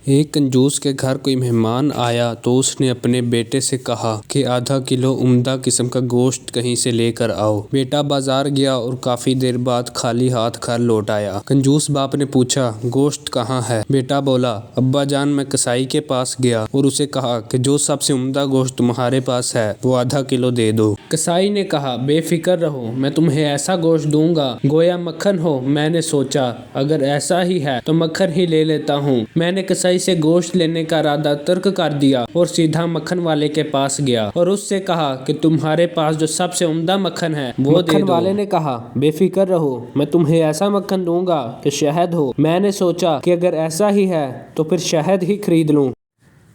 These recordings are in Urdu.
ایک کنجوس کے گھر کوئی مہمان آیا تو اس نے اپنے بیٹے سے کہا کہ آدھا کلو عمدہ قسم کا گوشت کہیں سے لے کر آؤ۔ بیٹا بازار گیا اور کافی دیر بعد خالی ہاتھ گھر لوٹ آیا۔ کنجوس باپ نے پوچھا، گوشت کہاں ہے؟ بیٹا بولا، ابا جان میں کسائی کے پاس گیا اور اسے کہا کہ جو سب سے عمدہ گوشت تمہارے پاس ہے وہ آدھا کلو دے دو۔ کسائی نے کہا، بے فکر رہو، میں تمہیں ایسا گوشت دوں گا گویا مکھن ہو۔ میں نے سوچا اگر ایسا ہی ہے تو مکھن ہی لے لیتا ہوں۔ میں نے کسائی سے گوشت لینے کا ارادہ ترک کر دیا اور سیدھا مکھن والے کے پاس گیا اور اس سے کہا کہ تمہارے پاس جو سب سے عمدہ مکھن ہے وہ دے دو۔ مکھن والے نے کہا، بے فکر رہو، میں تمہیں ایسا مکھن دوں گا کہ شہد ہو۔ میں نے سوچا کہ اگر ایسا ہی ہے تو پھر شہد ہی خرید لوں۔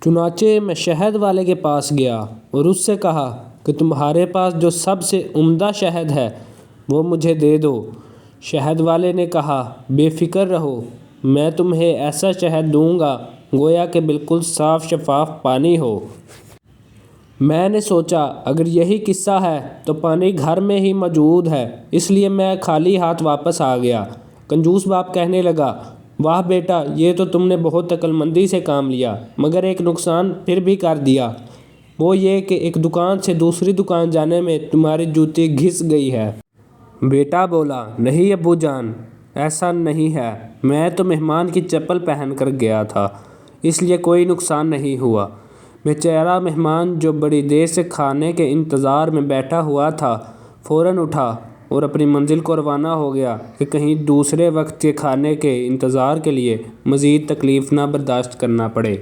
چنانچہ میں شہد والے کے پاس گیا اور اس سے کہا کہ تمہارے پاس جو سب سے عمدہ شہد ہے وہ مجھے دے دو۔ شہد والے نے کہا، بے فکر رہو، میں تمہیں ایسا شہد دوں گا گویا کہ بالکل صاف شفاف پانی ہو۔ میں نے سوچا اگر یہی قصہ ہے تو پانی گھر میں ہی موجود ہے، اس لیے میں خالی ہاتھ واپس آ گیا۔ کنجوس باپ کہنے لگا، واہ بیٹا، یہ تو تم نے بہت عقل مندی سے کام لیا، مگر ایک نقصان پھر بھی کر دیا، وہ یہ کہ ایک دکان سے دوسری دکان جانے میں تمہاری جوتی گھس گئی ہے۔ بیٹا بولا، نہیں ابو جان، ایسا نہیں ہے، میں تو مہمان کی چپل پہن کر گیا تھا، اس لیے کوئی نقصان نہیں ہوا۔ بیچارہ مہمان جو بڑی دیر سے کھانے کے انتظار میں بیٹھا ہوا تھا فوراً اٹھا اور اپنی منزل کو روانہ ہو گیا کہ کہیں دوسرے وقت کے کھانے کے انتظار کے لیے مزید تکلیف نہ برداشت کرنا پڑے۔